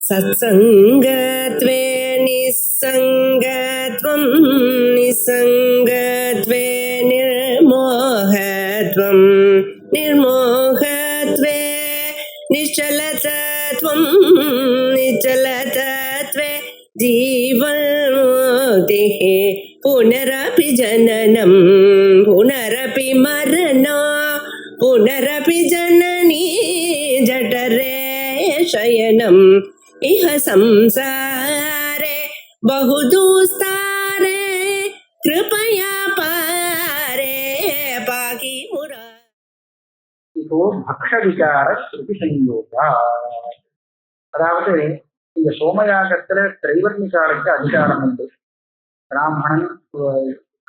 सत्सङ्गत्वे निस्सङ्गत्वं निस्सङ्गत्वे निर्मोहत्वं निर्मोहत्वे निश्चलतत्वं निश्चलतत्वे जीवन्मुक्तिः पुनरपि जननं पुनरपि मरणं पुनरपि जननी जठरे शयनम् इह संसारे बहुदुस्तारे कृपया पारे पाहि मुरा. இப்போ பக்ஷ விகார ஸ்ருதி சங்கோகா, அதாவது இந்த சோமயாகத்துல திரைவர்ணிகாருக்கு அதிகாரம் உண்டு. பிராமணன்,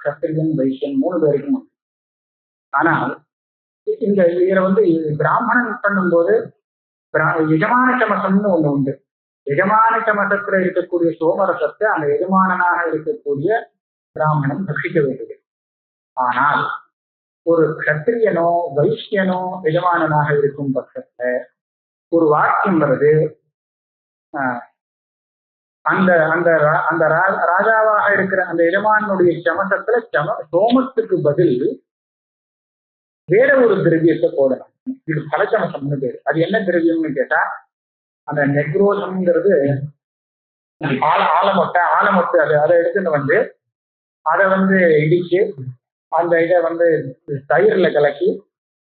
கத்திரியன், வைசியன் 3 பேருக்கும் உண்டு. ஆனால் இந்த இதுல பிராமணன் பண்ணும்போது எஜமான சமசம்னு ஒண்ணு உண்டு. எஜமான சமசத்துல இருக்கக்கூடிய சோமரசத்தை அந்த எஜமானனாக இருக்கக்கூடிய பிராமணன் பட்சிக்க வேண்டியது. ஆனால் ஒரு கத்திரியனோ வைசியனோ எஜமானனாக இருக்கும் பட்சத்துல ஒரு வாக்கியம் வருது, அந்த அந்த அந்த ராஜாவாக இருக்கிற அந்த எஜமானுடைய சமசத்துல சோமத்துக்கு பதில் வேற ஒரு திரவியத்தை போடணும். இது பலச்சமசம்னு பேரு. அது என்ன திரவியம்னு கேட்டா, அந்த நெக்ரோசம்ங்கிறது ஆலமொட்டை அதை எடுத்துன்னு அதை இடிச்சு அந்த இதை தயிர்ல கலக்கி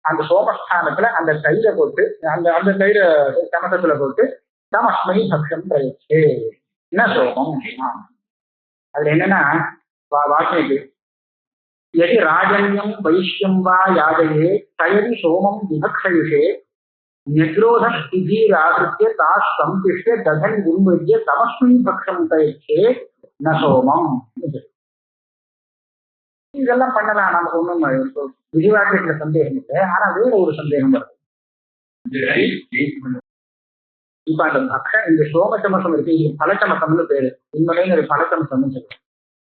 அந்த சோமஸ்தானத்துல அந்த தயிரை போட்டு அந்த தயிரை சமசத்துல போட்டு தமஸ்மை பக்ஷம் பிரயச்சே என்ன சோமம். அதுல என்னன்னா வாக்கியது यदि राजन्यं वैश्यं वा यादये तयदि सोमं विभक्षयुषे निग्रोधस्थितिराहृत्य तास् संपिष्य दधन् उन्मुज्य तमस्मिन् भक्षं प्रयच्छे न सोमम्. இதெல்லாம் பண்ணலாம், நமக்கு ஒன்றும் விரிவாக்கத்துல சந்தேகம் இல்லை. ஆனா வேற ஒரு சந்தேகம் வருது. இப்ப அந்த இந்த சோமசமசம் இருக்கு, இது பலச்சமசம்னு பேரு. உண்மையிலே பலச்சமசம்னு சொல்லுவாங்க.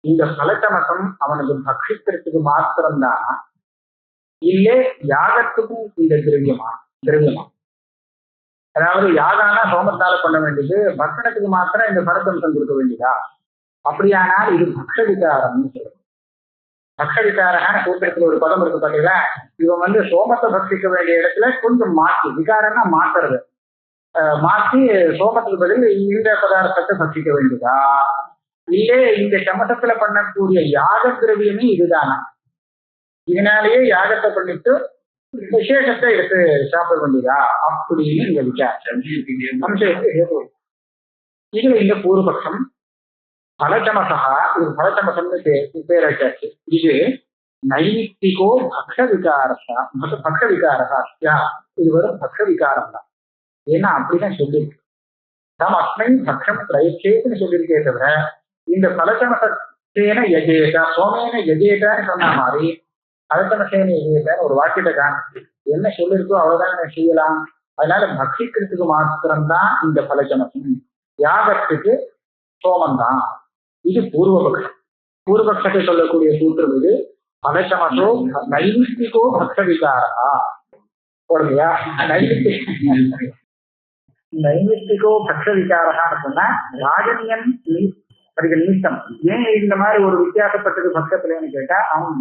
இந்த பலச்சமசம் அவனுக்கு பக்ஷிக்கிறதுக்கு மாத்திரம்தான், இல்லே யாகத்துக்கும் இந்த திரவியமா? அதாவது யாகானா சோமத்தால பண்ண வேண்டியது, பக்ஷணத்துக்கு மாத்திரம் இந்த பலச்சமசம் கொடுக்க வேண்டியதா? அப்படியானால் இது பக்ஷ விகாரம்னு சொல்லுவோம். பக்ஷ விகாரமான சூத்திரத்துல ஒரு பதம் இருக்கு பார்த்தீங்களா, இவன் சோமத்தை பக்ஷிக்க வேண்டிய இடத்துல கொஞ்சம் மாற்றி, விகாரம்னா மாத்துறது, மாற்றி சோமத்துக்கு பதில் இந்த பதார்த்தத்தை பக்ஷிக்க வேண்டியதா? இல்லே இந்த சமசத்துல பண்ணக்கூடிய யாக திரவியமே இதுதானா? இதனாலேயே யாகத்தை பண்ணிட்டு விசேஷத்தை எடுத்து சாப்பிட வேண்டியதா அப்படின்னு இந்த விசாரம். இதுல இந்த பூர்வபக்ஷம் பலச்சமசா, இது பலச்சமசம்னு பேராச்சாச்சு. இது நைமித்திகோ பக்ஷ விகாரா, இது வரும் பக்ஷ விகாரம் தான். ஏன்னா அப்படிதான் சொல்லியிருக்கு. தம் அஸ்மை பக்ஷம் பிரயச்சேன்னு சொல்லியிருக்கே தவிர இந்த பலச்சமசேன யஜேதா சோமேன யஜேதான்னு சொன்ன மாதிரி பலச்சமசேன யஜேதான்னு ஒரு வாக்கியத்தை காணி என்ன சொல்லியிருக்கோ அவ்வளவுதான் செய்யலாம். அதனால பக்ஷிக்கிறதுக்கு மாத்திரம்தான் இந்த பலச்சமசம், யாகத்துக்கு சோமந்தான். இது பூர்வபக்ஷம். பூர்வபக்ஷத்தை சொல்லக்கூடிய சூத்திரம் இது. பலச்சமசோ நைமித்திகோ பக்ஷ விகாரா போடுங்கயா. நைமித்திகோ பக்ஷ விகாரகான்னு சொன்னா ராஜனியன் அதுக்கு நிமித்தம். ஏன் இந்த மாதிரி ஒரு வித்தியாசப்பட்டது பட்சத்துலன்னு கேட்டா, அவன்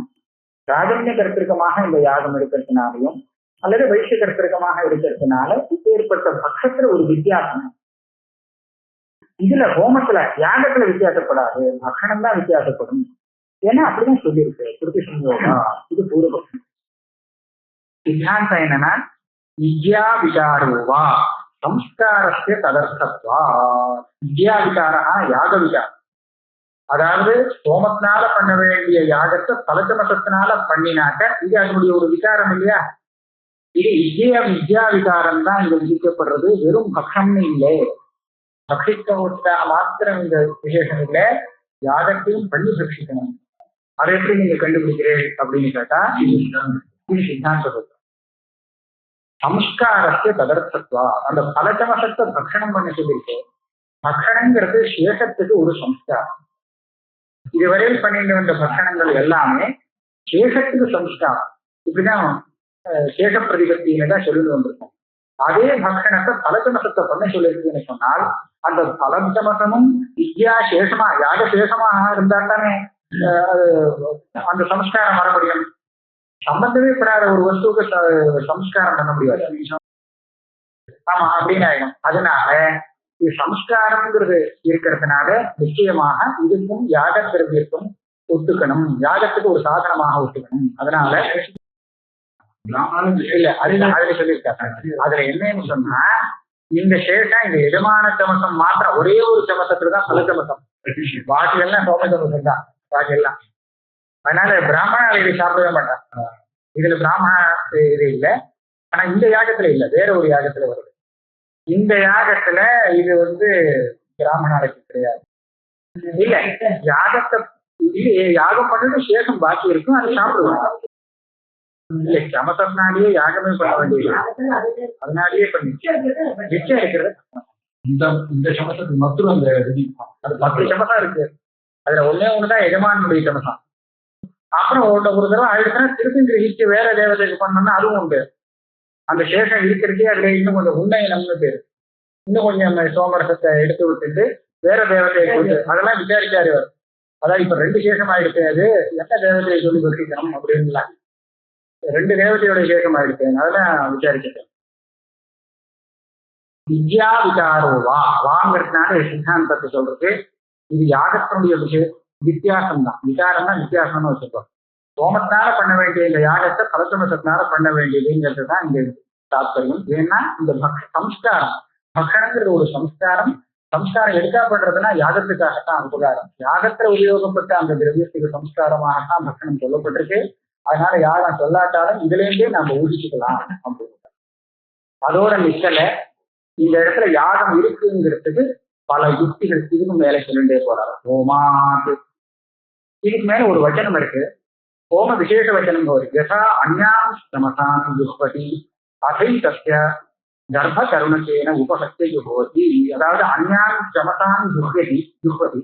ராஜன்ய கருத்திருக்கமாக இந்த யாகம் எடுக்கிறதுனாலையும் அல்லது வைஷ்ய கருத்திருக்கமாக எடுக்கிறதுனால ஏற்பட்ட பட்சத்துல ஒரு வித்தியாசம். இதுல ஹோமத்துல யாகத்துல வித்தியாசப்படாது, பக்ஷணம் தான் வித்தியாசப்படும். ஏன்னா அப்படிதான் சொல்லியிருக்கு ஸ்ருதி சங்கோகா. இது பூர்வபக்ஷம். சித்தாந்தம் என்னன்னா, வித்யா விகாரோவா சம்ஸ்காரஸ்ய ததர்த்தத்வா. வித்யா விகாரா யாக விகாரம். அதாவது சோமத்தினால பண்ண வேண்டிய யாகத்தை பலச்சமசத்தினால பண்ணினாக்க இது அதனுடைய ஒரு விகாரம் இல்லையா? இது வித்யா விகாரம் தான் இங்க விதிக்கப்படுறது, வெறும் பக்ஷம்னு இல்லை. பக்ஷிக்க மாத்திரம் இந்த விசேஷம் இல்லை, யாகத்தையும் பண்ணி பக்ஷிக்கணும். அதை எப்படி நீங்க கண்டுபிடிக்கிறேன் அப்படின்னு கேட்டா, இது சித்தாந்தம். சம்ஸ்காரத்தை ததர்த்தத்வா, அந்த பலச்சமசத்தை பக்ஷணம் பண்ண சொல்லியிருக்கு. பக்ஷணங்கிறது சேஷத்துக்கு ஒரு சம்ஸ்காரம். இதுவரையில் பண்ணிட்டு வந்த பக்ஷணங்கள் எல்லாமே சேஷத்துக்கு சம்ஸ்காரம். இப்படிதான் சேஷ பிரதிபத்தின்னு தான் சொல்லிட்டு வந்திருக்கோம். அதே பக்ஷணத்தை பலச்சமசத்தை பண்ண சொல்லியிருக்குன்னு சொன்னால் அந்த பலசமசமும் வித்யா சேஷமா யாக சேஷமாக இருந்தா தானே அந்த சம்ஸ்காரம் வர முடியும். சம்பந்தமே பெறாத ஒரு வஸ்துவுக்கு சம்ஸ்காரம் பண்ண முடியாது. ஆமா அப்படின்னு ஆயிடும். அதனால இது சம்ஸ்காரம்ங்கிறது இருக்கிறதுனால நிச்சயமாக இதுக்கும் யாக திரவியத்தும் ஒத்துக்கணும், யாகத்துக்கு ஒரு சாதனமாக ஒத்துக்கணும். அதனால இல்ல அதுல சொல்லியிருக்காங்க. அதுல என்னன்னு சொன்னா இந்த சேஷம் இந்த எஜமான சமசம் மாத்திரம் ஒரே ஒரு சமசத்துலதான் பல சமசம், பாக்கி எல்லாம் சோம சமசம் தான் பாக்கி எல்லாம். அதனால பிராமண இதை சாப்பிடவே மாட்டாங்க. இதுல பிராமண இது இல்லை. ஆனா இந்த யாகத்துல இல்லை, வேற ஒரு யாகத்துல வருது. இந்த யாகத்துல இது பிராமணாளுக்கு கிடையாது. இல்ல யாகத்தை யாகம் பண்ணது சேஷம் பாக்கி இருக்கும், அதை சாப்பிடுவாங்க. இல்ல சமசத்தினாலேயே யாகமே பண்ண வேண்டியது, அதனாலேயே பண்ணி நிச்சயம் இருக்கிறது. இந்த சமசத்துக்கு மற்றும் அந்த அது 10 சமசம் இருக்கு. அதுல ஒண்ணுதான் எஜமானுடைய சமசம். அப்புறம் ஒரு தடவை ஆயிடுச்சுன்னா திருப்பி கிரகிச்சு வேற தேவதைக்கு பண்ணோம்னா அதுவும் உண்டு. அந்த சேஷம் இருக்கிறதே அதுல இன்னும் கொஞ்சம் உண்மையினம்னு பேரு. இன்னும் கொஞ்சம் சோமரசத்தை எடுத்து விட்டுட்டு வேற தேவதையை கொண்டு அதெல்லாம் விசாரிச்சாரு. அதாவது இப்ப 2 சேஷம் ஆயிடுச்சு, அது எந்த தேவதையை சொல்லி வச்சிக்கணும் அப்படின்ல 2 தேவதையோட சேஷம் ஆயிடுச்சு, அதெல்லாம் விசாரிச்சிட்டேன். வித்யா விசாரோவா வாங்கிறதுனால சித்தாந்தத்தை சொல்றது இது யாகத்தினுடைய வித்தியாசம் தான். விசாரம்னா வித்தியாசம்னு வச்சுக்கோம். சோமத்தினால பண்ண வேண்டிய இந்த யாகத்தை பலசமசத்தினால பண்ண வேண்டியதுங்கிறது தான் இங்க தாத்பரியம். ஏன்னா இந்த சம்ஸ்காரம், பக்ஷணங்கிறது ஒரு சம்ஸ்காரம். சம்ஸ்காரம் எடுக்கப்படுறதுன்னா யாகத்துக்காகத்தான் உபகாரம். யாகத்துல உபயோகப்பட்ட அந்த திரவியத்துக்கு சம்ஸ்காரமாகத்தான் பக்ஷணம் சொல்லப்பட்டிருக்கு. அதனால யாகம் சொல்லாட்டாலும் இதுல இருந்தே நம்ம ஊகிச்சுக்கலாம் அப்படின்னு. அதோட நிக்கல இந்த இடத்துல யாகம் இருக்குங்கிறதுக்கு பல யுக்திகள் இதுக்கு மேல சொல்லிட்டே போறாரு. ஹோமாது இதுக்கு மேல ஒரு வச்சனம் இருக்கு, ஹோம விசேஷ வச்சனம் இருக்கு. யதா அந்யாம் சமசான் யுக்பதி அசை தஸ்ய கர்ப்ப கருணக்கேன உபசக்தி யுகோதி. அதாவது அந்யாம் சமசான் யுக்பதி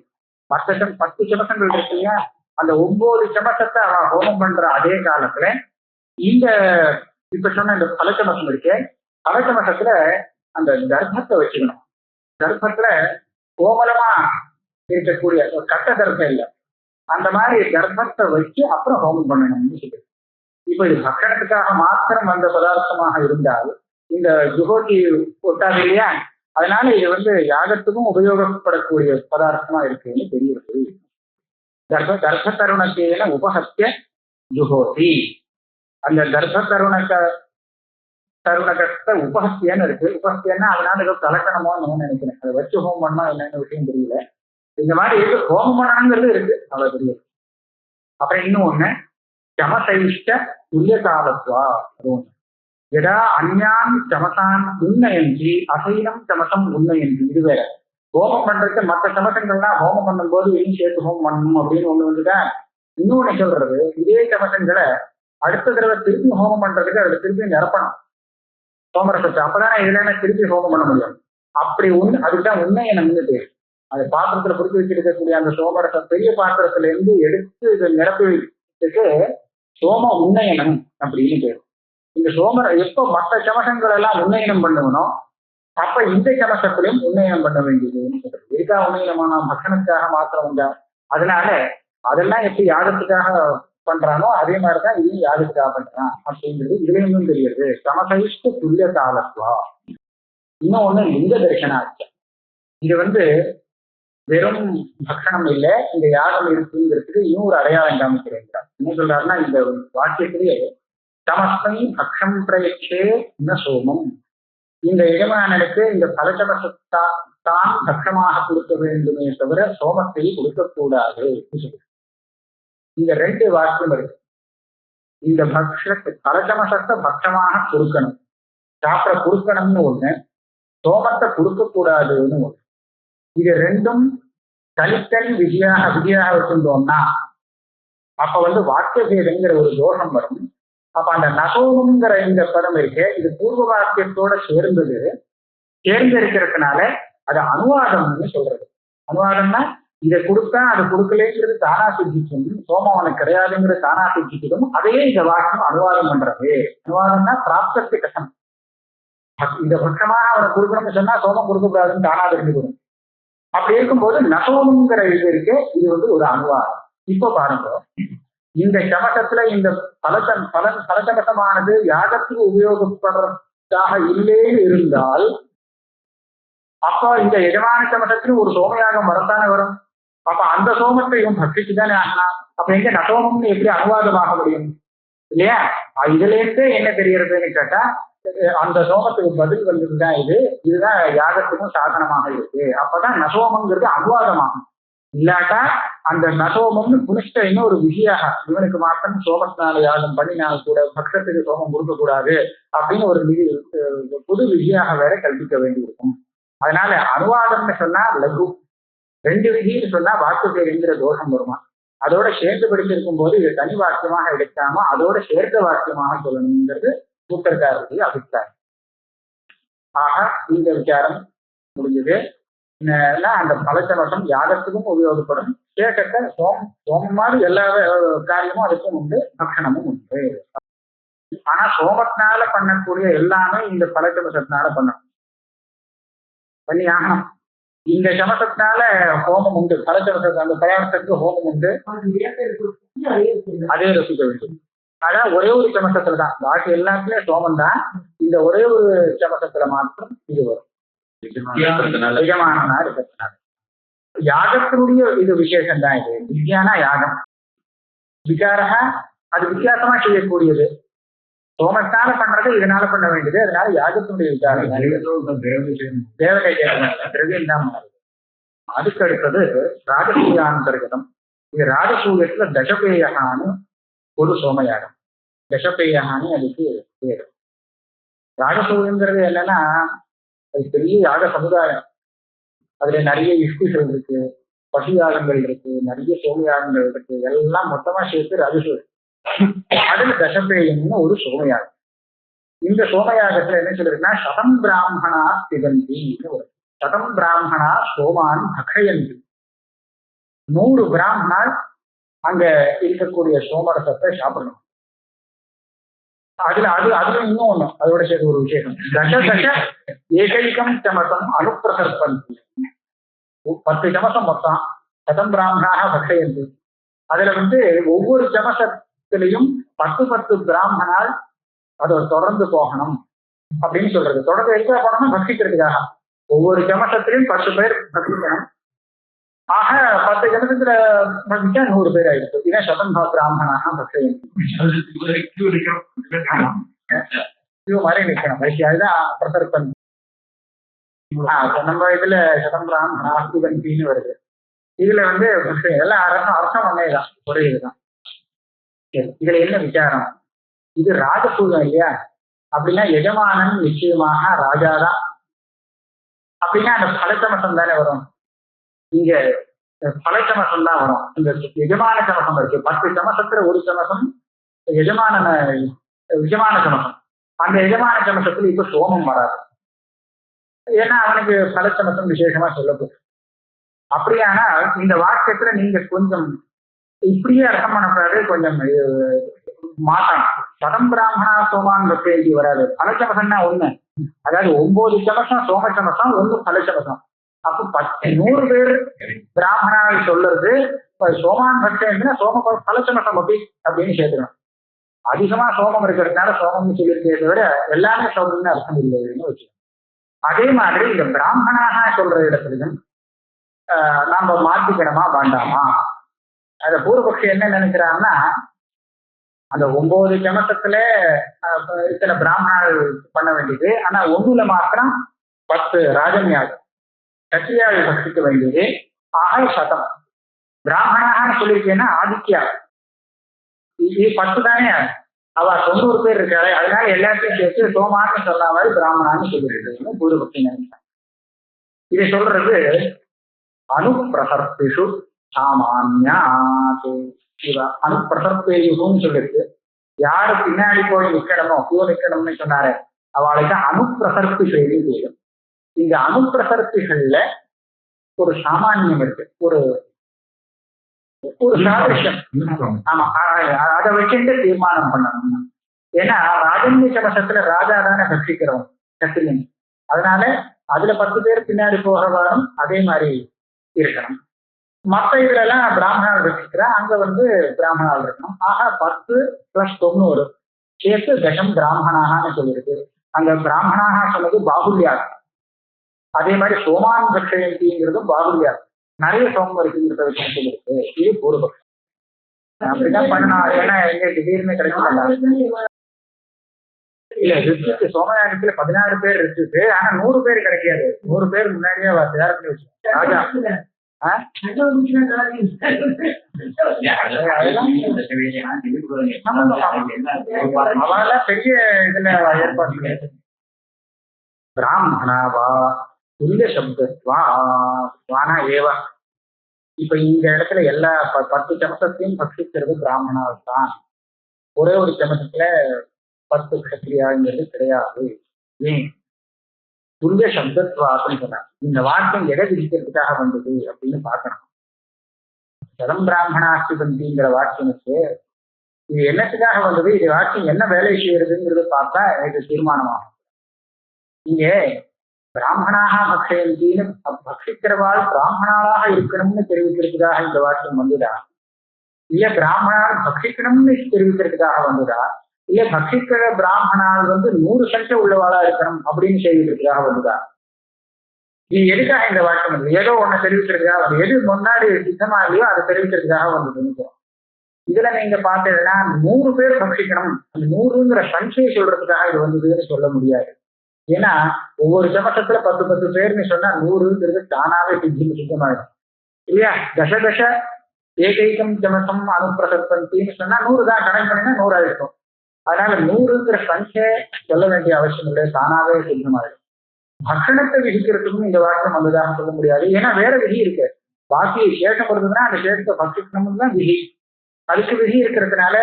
10 சமசங்கள் இருக்கு இல்லையா, அந்த 9 சமசத்தை அவன் ஹோமம் பண்ற அதே காலத்துல இந்த இப்ப சொன்ன இந்த பலச்சமசம் இருக்கு. பலச்சமசத்துல அந்த கர்ப்பத்தை வச்சுக்கணும். கர்ப்பத்துல கோமலமா இருக்கக்கூடிய ஒரு கட்ட கர்ப்பம் இல்லை, அந்த மாதிரி கர்ப்பத்தை வச்சு அப்புறம் ஹோமம் பண்ணணும்னு சொல்லி. இப்ப இது பக்ஷணத்துக்காக மாத்திரம் வந்த பதார்த்தமாக இருந்தால் இந்த ஜுகோதி ஒட்டாது இல்லையா, அதனால இது யாகத்துக்கும் உபயோகப்படக்கூடிய பதார்த்தமா இருக்குன்னு தெரியுது. கர்ப்ப தருணத்தேன உபஹத்திய ஜுகோதி. அந்த கர்ப்ப தருணகத்தை உபஹத்தியன்னு இருக்கு. உபஹத்தியன்னா அதனால ஏதோ கலக்கணமோன்னு நினைக்கிறேன். அதை வச்சு ஹோமம் பண்ணா என்னென்ன விஷயம் தெரியல. இந்த மாதிரி ஹோமம் பண்ணணுங்கிறது இருக்கு, அவ்வளவு தெரியும். அப்புறம் இன்னும் ஒண்ணு சமசைஷ்ட துல்லிய காலத்வா. அது ஒண்ணு. எதா அந்யான் சமசான் உண்மையன்றி அசைனம் சமசம் உண்மையன்றி. இது வேற. ஹோமம் பண்றதுக்கு மற்ற சமசங்கள்லாம் ஹோமம் பண்ணும் போது இதையும் சேர்த்து ஹோமம் பண்ணணும் அப்படின்னு ஒண்ணு வந்துதான். இன்னொன்னு சொல்றது, இதே சமசங்களை அடுத்த தடவை திருப்பி ஹோமம் பண்றதுக்கு அதுல திருப்பி நிரப்பணும் சோமரசத்தை. அப்பதானே இதுல திருப்பி ஹோமம் பண்ண முடியும். அப்படி அதுதான் உண்மையை நம்ம பேர். அது பாத்திரத்துல புரிஞ்சு வச்சிருக்கக்கூடிய அந்த சோமரசம் பெரிய பாத்திரத்துல இருந்து எடுத்து இதை நிரப்பிக்கு சோம உன்னயனம் அப்படின்னு பேர். இந்த எப்ப மற்ற சமசங்கள் எல்லாம் உன்னயனம் பண்ணணும், அப்ப இந்த சமசத்திலையும் உன்னயனம் பண்ண வேண்டியதுன்னு சொல்றது. இருக்கா உன்னயனமான பக்ஷனுக்காக மாத்திரம் உண்டா? அதனால அதெல்லாம் எப்படி யாகத்துக்காக பண்றானோ அதே மாதிரிதான் இதையும் யாகத்துக்காக பண்றான் அப்படிங்கிறது இதுல இருந்தும் தெரியுது. சமசைஷ்ட துல்லிய காலத்வா. இன்னொன்னு லிங்க தரிசனாச்சு. இது வெறும் பக்ஷணம் இல்லை, இந்த யாகம் இருக்குங்கிறதுக்கு இன்னும் ஒரு அடையாளம் காமிக்கிறேன். என்ன சொல்றாருன்னா இந்த வாக்கியத்திலேயே தமஸ்மை பக்ஷம் பிரயட்சே ந சோமம். இந்த எஜமானனுக்கு இந்த பலசமசத்தான் பக்ஷமாக கொடுக்க வேண்டுமே தவிர சோமத்தை கொடுக்கக்கூடாது. இந்த 2 வாக்கியம் இருக்கு. இந்த பலசமசத்தை பக்ஷமாக கொடுக்கணும், சாப்பிட கொடுக்கணும்னு ஒண்ணு, சோமத்தை கொடுக்கக்கூடாதுன்னு ஒண்ணு. இது 2ம் தனித்தனி விதியாக வச்சிருந்தோம்னா அப்ப வாக்கிய பேதங்கிற ஒரு தோஷம் வரும். அப்ப அந்த நகோமுங்கிற இந்த பதம் இருக்கு, இது பூர்வ வாக்கியத்தோட சேர்ந்து இருக்கிறதுனால அது அனுவாதம்னு சொல்றது. அனுவாதம்னா இதை கொடுத்தா அது கொடுக்கலங்கிறது தானா சித்திக்கும், சோமம் அவனுக்கு கிடையாதுங்கிறது தானா சித்திக்கும். அதையே இந்த வாக்கியம் அனுவாதம் பண்றது. அனுவாதம்னா பிராப்தத்தை கட்டம். இந்த பட்சமாக அவனை கொடுக்கணும்னு சொன்னா சோமம் கொடுக்கக்கூடாதுன்னு தானா தெரிஞ்சுக்கணும். அப்படி இருக்கும்போது நசோமுங்கிற இது இருக்கு, இது ஒரு அனுவாதம். இப்போ பாருங்க, இந்த சமசத்துல இந்த பலசமசமானது யாகத்துக்கு உபயோகப்படுறதாக இல்லேன்னு இருந்தால், அப்ப இந்த எஜமான சமசத்துல ஒரு சோமயாகம் வரத்தானே வரும். அப்ப அந்த சோமத்தை இவன் பக்திக்குதானே ஆகலாம். அப்ப எங்க நசோமம்னு எப்படி அனுவாதமாக முடியும் இல்லையா? இதுல இருந்து என்ன தெரியறதுன்னு கேட்டா, அந்த சோமத்துக்கு பதில் வந்ததுதான் இதுதான் யாகத்துக்கும் சாதனமாக இருக்கு. அப்பதான் நசோமங்கிறது அனுவாதமாகும். இல்லாட்டா அந்த நசோமம்னு புனிஷ்ட இன்னொரு விதியாக, இவனுக்கு மாத்திரம் சோமத்தினால யாகம் பண்ணினால் கூட பக்ஷத்துக்கு சோமம் கொடுக்கக்கூடாது அப்படின்னு ஒரு விதி, புது விதியாக வேற கல்பிக்க வேண்டியிருக்கும். அதனால அனுவாதம்னு சொன்னா லகு, ரெண்டு விதின்னு சொன்னா வாக்கு பேருங்கிற தோஷம் வருமா. அதோட சேர்ந்து படிச்சிருக்கும் போது இது தனி வாக்கியமாக எடுக்காம அதோட சேர்ந்த வாக்கியமாக சொல்லணுங்கிறது சூத்திரக்காரருடைய அபிப்பிராயம். ஆக இந்த விசாரம் முடிஞ்சது. அந்த பலச்சமசம் யாகத்துக்கும் உபயோகப்படும். கேட்க சோமம் மாதிரி எல்லா காரியமும் அதுக்கும் உண்டு, பக்ஷணமும் உண்டு. ஆனா சோமத்தினால பண்ணக்கூடிய எல்லாமே இந்த பலச்சமசத்தினால பண்ணி ஆகணும். இந்த சமசத்தினால ஹோமம் உண்டு, பலச்சமசத்து அந்த பதார்த்தத்துக்கு ஹோமம் உண்டு, அதே ரசிக்க வேண்டும். அதான் ஒரே ஒரு சமசத்துல தான், பாக்கி எல்லாத்துலயே சோமம் தான். இந்த ஒரே ஒரு சமசத்துல மாத்திரம் இது வரும், எஜமானனா இருக்கிறதுனால. யாகத்தினுடைய இது விசேஷம் தான். இது வித்யானா யாகம், விகாரா அது வித்தியாசமா செய்யக்கூடியது. சோமத்தால பண்றது இதனால பண்ண வேண்டியது. அதனால யாகத்தினுடைய விசாரம் தேவதை திரவியம் தான் மாறுது. அதுக்கு அடுத்தது ராஜசூயாந்தர்கதம். இது ராஜசூயத்துல தசபேயகான்னு ஒரு சோமயாகம். தசபேயகான்னு அதுக்கு பேரு. ராஜசூயங்கிறது என்னன்னா, அது பெரிய யாக சமுதாயம். அதுல நிறைய யுக்திகள் இருக்கு, பசு யாகங்கள் இருக்கு, நிறைய சோமயாகங்கள் இருக்கு. எல்லாம் மொத்தமா சேர்த்து ராஜசூயம். அதுல தசபேயம்னு ஒரு சோமயாகம். இந்த சோமயாகத்துல என்ன சொல்லிருக்குன்னா, சதம் பிராமணா திகந்தின்னு ஒரு, சதம் பிராமணா சோமான் அக்ஷயந்தி. 100 பிராமணால் அங்க இருக்கக்கூடிய சோமரசத்தை சாப்பிடணும். அதுல இன்னும் ஒண்ணு அதோட சேர்த்து ஒரு விசேஷம், தச ஏகைகம் சமசம் அனுப்பிரசர்பந்தி. 10 சமசம் மொத்தம் சதம் பிராமணாக பக்ஷயந்தி. அதுல ஒவ்வொரு சமசத்திலையும் 10 பிராமணால் அதை தொடர்ந்து போகணும் அப்படின்னு சொல்றது. தொடர்ந்து எதுக்காக போனோம்னா பக்திக்கிறதுக்காக. ஒவ்வொரு சமசத்திலையும் 10 பேர் பக்திக்கணும். ஆக 10 ஜனத்துல பக்திச்சா 100 பேர் ஆயிடுச்சு. இதான் சதம் பிராமணாக பக்ஷயந்தி. மாதிரி நிற்கணும் வைத்தியா, அதுதான் பிரசர்பந்தி. நம்ம இதுல சதம் பிராமணா பக்தின்னு வருது. இதுல எல்லாம் அர்த்தம் ஒன்னேதான், ஒரே இதுதான். இதுல என்ன விசாரம், இது ராஜசூயம் இல்லையா? அப்படின்னா எஜமானன் நிச்சயமாக ராஜாதான். அப்படின்னா அந்த பலச்சமசம் தானே வரும். இங்க பலச்சமசம் தான் வரும். இந்த எஜமான சமசம் இருக்கு. 10 சமசத்துல ஒரு சமசம் எஜமான சமசம். அந்த எஜமான சமசத்துல இப்ப சோமம் வராது. ஏன்னா அவனுக்கு பலச்சமசம் விசேஷமா சொல்லப்படும். அப்படியானா இந்த வாக்கியத்துல நீங்க கொஞ்சம் இப்படியே அர்த்தம் பண்ணக்கூடாது, கொஞ்சம் மாட்டான். சதம் பிராமணா சோமான் பக்தி வராது. பலச்சமசம்னா ஒண்ணு, அதாவது 9 சமசம் சோமசமசம், 1 பலச்சமசம். அப்போ 100 பேர் பிராமணாவை சொல்றது சோமான் பக்தின்னா சோம பலச்சமசம் அப்படின்னு சேர்த்துக்கணும். அதிகமா சோமம் இருக்கிறதுனால சோமம்னு சொல்லியிருக்கே தவிர எல்லாமே சோமம்னு அர்த்தம் இல்லைன்னு வச்சுக்கணும். அதே மாதிரி இந்த பிராமணாக சொல்ற இடத்துலையும் நாம மாத்திக்கணுமா வேண்டாமா? அந்த பூர்வபக்ஷி என்ன நினைக்கிறாங்கன்னா, அந்த 9 சமசத்துல இத்தனை பிராமணால் பண்ண வேண்டியது. ஆனா 1ல மாத்திரம் 10 ராஜன்யாகம் சத்தியாவை பக்திக்க வேண்டியது. ஆக சதம் பிராமணான்னு சொல்லியிருக்கேன்னா ஆதித்யா இது 10 தானே, அவ 90 பேர் இருக்காரு. அதனால எல்லாத்தையும் சேர்த்து சோமான்னு சொன்ன மாதிரி பிராமணான்னு சொல்லியிருக்கேன்னு பூர்வபக்ஷி நினைக்கிறாங்க. இதை சொல்றது அனுப்பிரசர்பிஷு சாமான்யாத். அனுப்பிரசர்பேயுன்னு சொல்லிருக்கு. யாரு பின்னாடி போய் நிக்கணுமோ நிக்கணும்னு சொன்னாரு, அவளுக்கு அனுப்பிரசர்பிஷைன்னு தெரியும். இந்த அனுப்பிரசர்பிகள்ல ஒரு சாமானியம் இருக்கு, ஒரு சாதிருஷ்யம். ஆமா, அதை வச்சுட்டு தீர்மானம் பண்ணணும். ஏன்னா ராஜன்ய சமசத்துல ராஜா தானே கட்சிக்கிறோம் கத்திரியன். அதனால அதுல 10 பேர் பின்னாடி போக வரும். அதே மாதிரி இருக்கணும். மற்ற இதுல எல்லாம் பிராமணால் இருக்கிற அங்க பிராமணால் இருக்கணும். ஆக 10 + 90 சேர்த்து தசம் பிராமணாகனு சொல்லியிருக்கு. அங்க பிராமணாக சொன்னது பாகுல்யா. அதே மாதிரி சோமான் பக்ஷயந்திங்கிறதும் பாகுல்யா. நிறைய சோமம் இருக்குங்கிறத வச்சு சொல்லியிருக்கு. இது பூர்வபக்ஷம். அப்படிதான் பண்ணணும். ஏன்னா எங்க திடீர்னு கிடைக்கல. இல்ல ரிஷிக்கு சோமயாகத்துல 16 பேர் இருக்கு. ஆனா 100 பேர் கிடைக்காது. 100 பேர் முன்னாடியே தயார் பண்ணி வச்சு ராஜா. அவெல்லாம் பெரிய இதுல ஏற்பாடு. பிராமணாவா துல்லிய சப்தத்வா வானா ஏவா. இப்ப இந்த இடத்துல எல்லா 10 சமசத்தையும் பட்சிக்கிறது பிராமணால் தான். ஒரே ஒரு சமசத்துல 10 கஷத்திரியாங்கிறது கிடையாது. ஏன் துல்லிய சப்தத்வா அப்படின்னு சொன்னாங்க. இந்த வாக்கியம் எதை விதிக்கிறதுக்காக வந்தது அப்படின்னு பார்க்கணும். சதம் பிராமணாஸ்தி பந்திங்கிற வாக்கியனுக்கு இது என்னத்துக்காக வந்தது, இது வாக்கியம் என்ன வேலை செய்யறதுங்கிறது பார்த்தா எனக்கு தீர்மானமாகும். இங்க பிராமணாக பக்ஷயந்தின்னு பக்ஷிக்கிறவாள் பிராமணாளாக இருக்கணும்னு தெரிவிக்கிறதுக்காக இந்த வாக்கியம் வந்துதா, இல்ல பிராமணால் பக்ஷிக்கணும்னு தெரிவிக்கிறதுக்காக வந்துதா, இல்ல பக்ஷிக்கிற பிராமணால் 100 சங்கம் உள்ளவாளா இருக்கணும் அப்படின்னு தெரிவிக்கிறதுக்காக வந்துதா? இது எதுக்காக இந்த வாக்கியம் வந்தது? ஏதோ ஒண்ணு தெரிவிக்கிறதுக்காக வந்து, எது முன்னாடி சித்தமா இல்லையோ அதை தெரிவிக்கிறதுக்காக வந்தது. இதுல நீங்க பார்த்ததுன்னா 100 பேர் பக்ஷிக்கணும், அந்த 100ங்கிற சங்கையை சொல்றதுக்காக இது வந்ததுன்னு சொல்ல முடியாது. ஏன்னா ஒவ்வொரு சமசத்துல 10 பேர்னு சொன்னா 100ங்கிறது தானாவே சித்தமாயிடும் இல்லையா? தச ஏகைக்கம் சமசம் அனுப்பிரசத்தின்னு சொன்னா 100 தான். கணக்கு பண்ணினா 100 ஆயிருக்கும். அதனால 100ங்கிற சங்கை சொல்ல வேண்டிய அவசியம் இல்லை, தானாவே சித்தமாயிடும். பக்ஷணத்தை விதிக்கிறதுக்கும் இந்த வாக்கியம் வந்ததாக சொல்ல முடியாது. ஏன்னா வேற விதி இருக்கு. பாக்கி சேஷம் வருதுன்னா அந்த சேஷத்தை பக்ஷிக்கணும்னு தான் விதி. அதுக்கு விதி இருக்கிறதுனால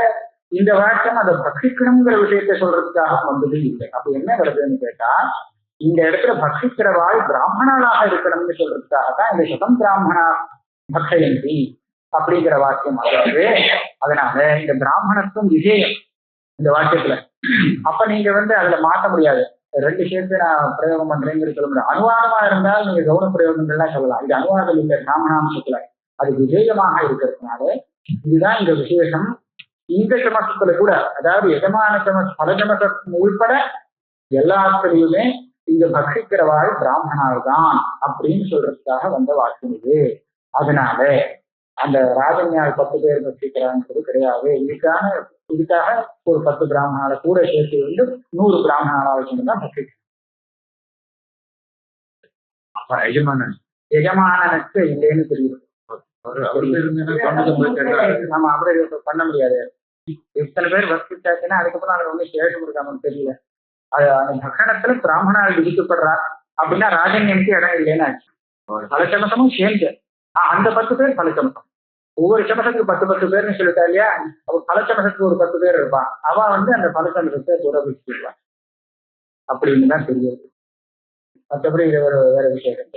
இந்த வாக்கியம் அதை பக்ஷிக்கணுங்கிற விஷயத்தை சொல்றதுக்காக வந்தது இல்லை. அப்ப என்ன வருதுன்னு கேட்டா, இந்த இடத்துல பக்ஷிக்கிறவாள் பிராமணாளாக இருக்கணும்னு சொல்றதுக்காக தான் இந்த சதம் பிராமணா பக்ஷயந்தி அப்படிங்கிற வாக்கியம் ஆகாது. அதனால இந்த பிராமணத்துவம் விஜயம் இந்த வாக்கியத்துல. அப்ப நீங்க அதுல மாற்ற முடியாது. 2 சேர்த்து நான் பிரயோகம் பண்றேங்கிறது சொல்ல முடியாது. அனுவாதமா இருந்தால் நீங்க கவுன பிரயோகங்கள்லாம் சொல்லலாம். இது அனுவாதம் இல்லை, பிராமணாம்சத்துல அது விஜயமாக இருக்கிறதுனால இதுதான் இந்த விசேஷம். இந்த சமசத்துல கூட, அதாவது எஜமான பல சமசம் உள்பட எல்லாத்துலயுமே இங்க பக்ஷிக்கிறவாள் பிராமணால் தான் அப்படின்னு சொல்றதுக்காக வந்த வாக்கியம் இது. அதனால அந்த ராஜன்யால் 10 பேர் பக்ஷிக்கிறாங்கிறது கிடையாது. இதுக்காக ஒரு 10 பிராமணால கூட சேர்த்து 100 பிராமணால தான் பக்ஷிக்க. எஜமானனுக்கு இல்லைன்னு தெரியும். நம்ம அப்படி பண்ண முடியாது. இத்தனை பேர் பக்திச்சாச்சுன்னா அதுக்கப்புறம் அதுல ஒன்றும் சேஷம் இருக்காம தெரியல. அந்த பக்ஷணத்துல பிராமணால் விதிக்கப்படுறா அப்படின்னா ராஜன்யனுக்கு இடம் இல்லைன்னு ஆச்சு. பல சமசமும் சேர்ந்து அந்த 10 பேர் பல சமசம். ஒவ்வொரு சமசத்துக்கு 10 பேர்னு சொல்லிட்டா இல்லையா? அவ பல சமசத்துக்கு ஒரு 10 பேர் இருப்பான். அவ அந்த பல சமசத்தை துறவிச்சுடுவான் அப்படின்னு தான் தெரியுது. மற்றபடி இது வேற விஷயம்.